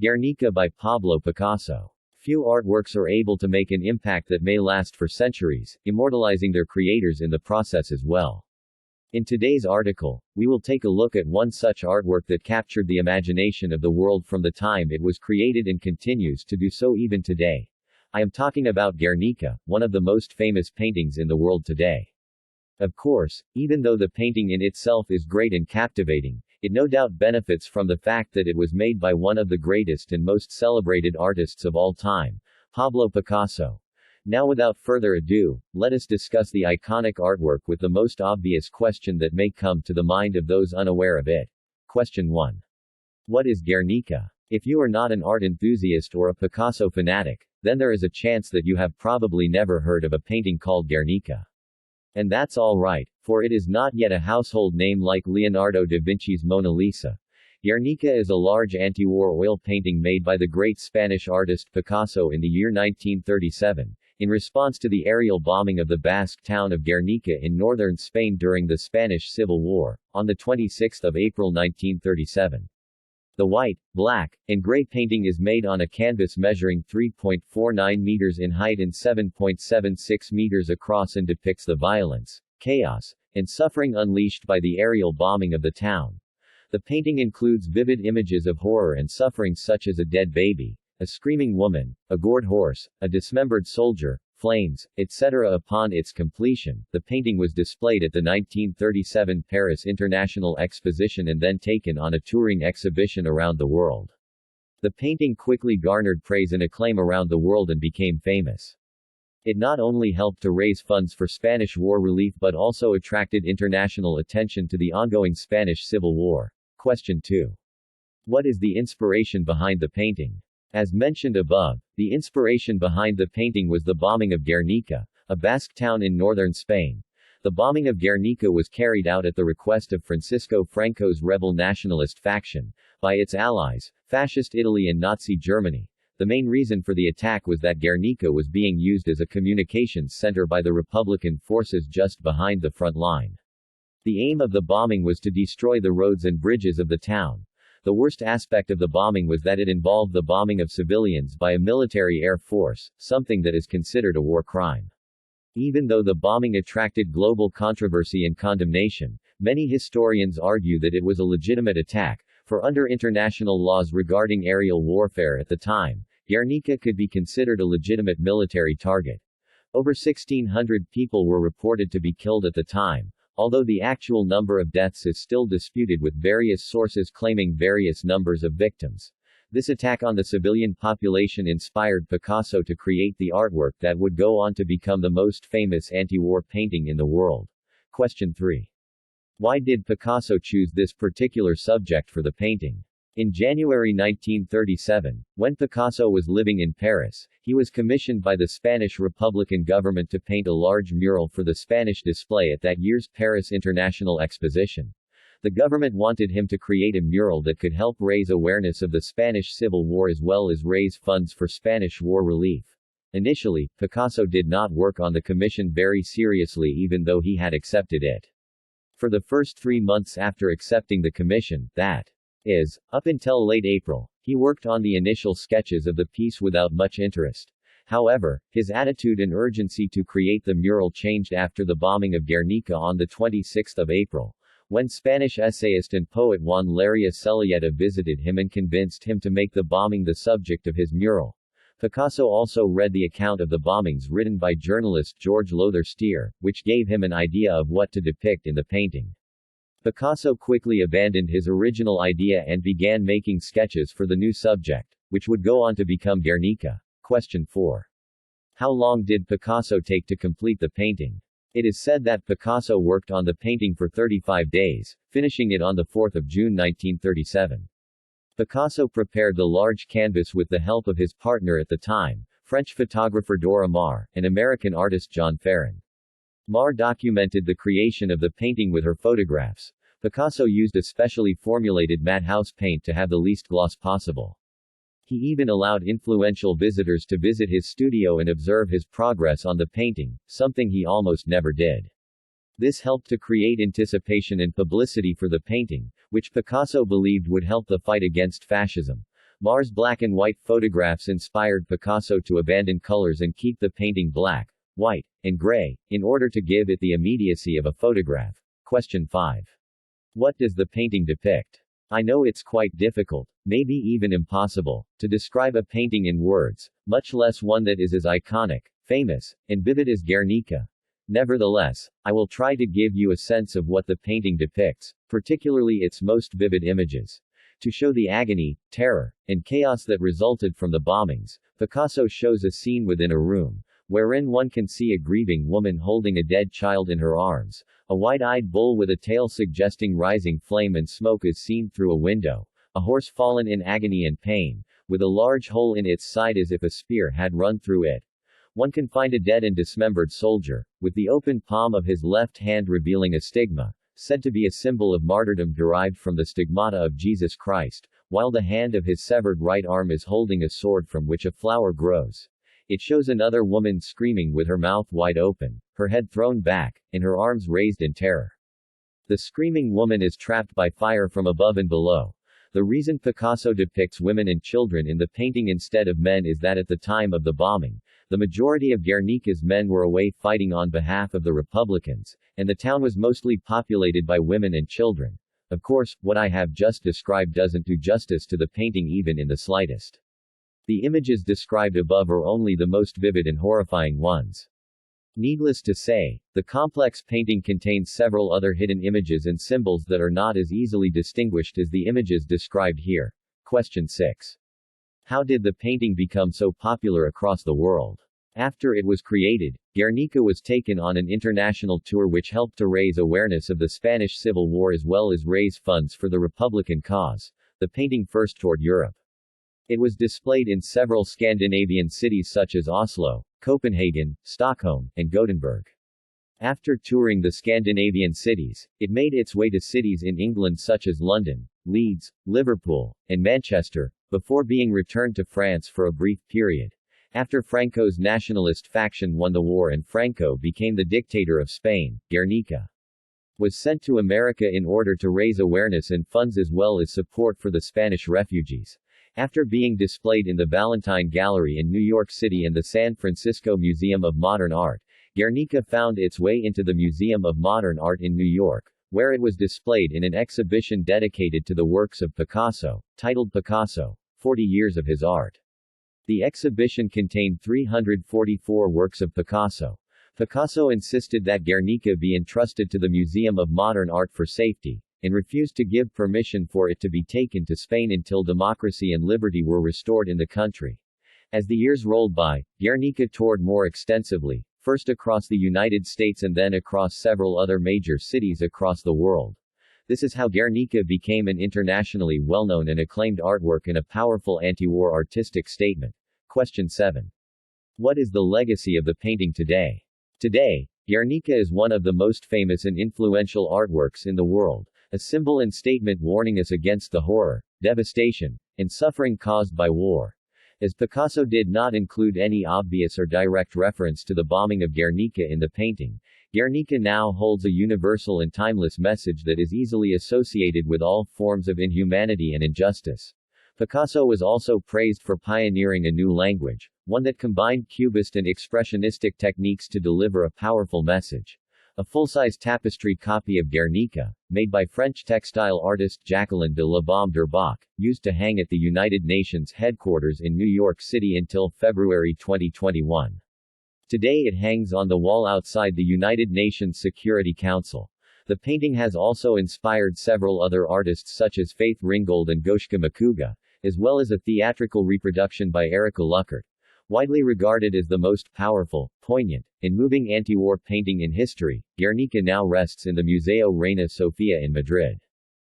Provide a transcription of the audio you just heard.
Guernica by Pablo Picasso. Few artworks are able to make an impact that may last for centuries, immortalizing their creators in the process as well. In today's article, we will take a look at one such artwork that captured the imagination of the world from the time it was created and continues to do so even today. I am talking about Guernica, one of the most famous paintings in the world today. Of course, even though the painting in itself is great and captivating, it no doubt benefits from the fact that it was made by one of the greatest and most celebrated artists of all time, Pablo Picasso. Now without further ado, let us discuss the iconic artwork with the most obvious question that may come to the mind of those unaware of it. Question 1. What is Guernica? If you are not an art enthusiast or a Picasso fanatic, then there is a chance that you have probably never heard of a painting called Guernica. And that's all right, for it is not yet a household name like Leonardo da Vinci's Mona Lisa. Guernica is a large anti-war oil painting made by the great Spanish artist Picasso in the year 1937, in response to the aerial bombing of the Basque town of Guernica in northern Spain during the Spanish Civil War, on 26 April 1937. The white, black, and gray painting is made on a canvas measuring 3.49 meters in height and 7.76 meters across and depicts the violence, chaos, and suffering unleashed by the aerial bombing of the town. The painting includes vivid images of horror and suffering such as a dead baby, a screaming woman, a gored horse, a dismembered soldier, flames, etc. Upon its completion, the painting was displayed at the 1937 Paris International Exposition and then taken on a touring exhibition around the world. The painting quickly garnered praise and acclaim around the world and became famous. It not only helped to raise funds for Spanish war relief but also attracted international attention to the ongoing Spanish Civil War. Question 2. What is the inspiration behind the painting? As mentioned above, the inspiration behind the painting was the bombing of Guernica, a Basque town in northern Spain. The bombing of Guernica was carried out at the request of Francisco Franco's rebel nationalist faction, by its allies, Fascist Italy and Nazi Germany. The main reason for the attack was that Guernica was being used as a communications center by the Republican forces just behind the front line. The aim of the bombing was to destroy the roads and bridges of the town. The worst aspect of the bombing was that it involved the bombing of civilians by a military air force, something that is considered a war crime. Even though the bombing attracted global controversy and condemnation, many historians argue that it was a legitimate attack, for under international laws regarding aerial warfare at the time, Guernica could be considered a legitimate military target. Over 1,600 people were reported to be killed at the time, although the actual number of deaths is still disputed with various sources claiming various numbers of victims. This attack on the civilian population inspired Picasso to create the artwork that would go on to become the most famous anti-war painting in the world. Question 3. Why did Picasso choose this particular subject for the painting? In January 1937, when Picasso was living in Paris, he was commissioned by the Spanish Republican government to paint a large mural for the Spanish display at that year's Paris International Exposition. The government wanted him to create a mural that could help raise awareness of the Spanish Civil War as well as raise funds for Spanish war relief. Initially, Picasso did not work on the commission very seriously even though he had accepted it. For the first 3 months after accepting the commission, that is, up until late April, he worked on the initial sketches of the piece without much interest. However, his attitude and urgency to create the mural changed after the bombing of Guernica on 26 April, when Spanish essayist and poet Juan Laria Cellieta visited him and convinced him to make the bombing the subject of his mural. Picasso also read the account of the bombings written by journalist George Lothair Stier, which gave him an idea of what to depict in the painting. Picasso quickly abandoned his original idea and began making sketches for the new subject, which would go on to become Guernica. Question 4. How long did Picasso take to complete the painting? It is said that Picasso worked on the painting for 35 days, finishing it on 4 June 1937. Picasso prepared the large canvas with the help of his partner at the time, French photographer Dora Maar, and American artist John Farren. Maar documented the creation of the painting with her photographs. Picasso used a specially formulated matte house paint to have the least gloss possible. He even allowed influential visitors to visit his studio and observe his progress on the painting, something he almost never did. This helped to create anticipation and publicity for the painting, which Picasso believed would help the fight against fascism. Mars black and white photographs inspired Picasso to abandon colors and keep the painting black, white, and gray, in order to give it the immediacy of a photograph. Question 5. What does the painting depict? I know it's quite difficult, maybe even impossible, to describe a painting in words, much less one that is as iconic, famous, and vivid as Guernica. Nevertheless, I will try to give you a sense of what the painting depicts, particularly its most vivid images. To show the agony, terror, and chaos that resulted from the bombings, Picasso shows a scene within a room, wherein one can see a grieving woman holding a dead child in her arms. A wide-eyed bull with a tail suggesting rising flame and smoke is seen through a window. A horse fallen in agony and pain, with a large hole in its side as if a spear had run through it. One can find a dead and dismembered soldier, with the open palm of his left hand revealing a stigma, said to be a symbol of martyrdom derived from the stigmata of Jesus Christ, while the hand of his severed right arm is holding a sword from which a flower grows. It shows another woman screaming with her mouth wide open, her head thrown back, and her arms raised in terror. The screaming woman is trapped by fire from above and below. The reason Picasso depicts women and children in the painting instead of men is that at the time of the bombing, the majority of Guernica's men were away fighting on behalf of the Republicans, and the town was mostly populated by women and children. Of course, what I have just described doesn't do justice to the painting even in the slightest. The images described above are only the most vivid and horrifying ones. Needless to say, the complex painting contains several other hidden images and symbols that are not as easily distinguished as the images described here. Question 6. How did the painting become so popular across the world? After it was created, Guernica was taken on an international tour which helped to raise awareness of the Spanish Civil War as well as raise funds for the Republican cause. The painting first toured Europe. It was displayed in several Scandinavian cities such as Oslo, Copenhagen, Stockholm, and Gothenburg. After touring the Scandinavian cities, it made its way to cities in England such as London, Leeds, Liverpool, and Manchester, before being returned to France for a brief period. After Franco's nationalist faction won the war and Franco became the dictator of Spain, Guernica was sent to America in order to raise awareness and funds as well as support for the Spanish refugees. After being displayed in the Valentine Gallery in New York City and the San Francisco Museum of Modern Art, Guernica found its way into the Museum of Modern Art in New York, where it was displayed in an exhibition dedicated to the works of Picasso, titled Picasso, 40 Years of His Art. The exhibition contained 344 works of Picasso. Picasso insisted that Guernica be entrusted to the Museum of Modern Art for safety, and refused to give permission for it to be taken to Spain until democracy and liberty were restored in the country. As the years rolled by, Guernica toured more extensively, first across the United States and then across several other major cities across the world. This is how Guernica became an internationally well-known and acclaimed artwork and a powerful anti-war artistic statement. Question 7. What is the legacy of the painting today? Today, Guernica is one of the most famous and influential artworks in the world, a symbol and statement warning us against the horror, devastation, and suffering caused by war. As Picasso did not include any obvious or direct reference to the bombing of Guernica in the painting, Guernica now holds a universal and timeless message that is easily associated with all forms of inhumanity and injustice. Picasso was also praised for pioneering a new language, one that combined Cubist and Expressionistic techniques to deliver a powerful message. A full-size tapestry copy of Guernica, made by French textile artist Jacqueline de la Baume d'Urbach, used to hang at the United Nations headquarters in New York City until February 2021. Today it hangs on the wall outside the United Nations Security Council. The painting has also inspired several other artists such as Faith Ringgold and Goshka Makuga, as well as a theatrical reproduction by Erika Luckert. Widely regarded as the most powerful, poignant, and moving anti-war painting in history, Guernica now rests in the Museo Reina Sofia in Madrid.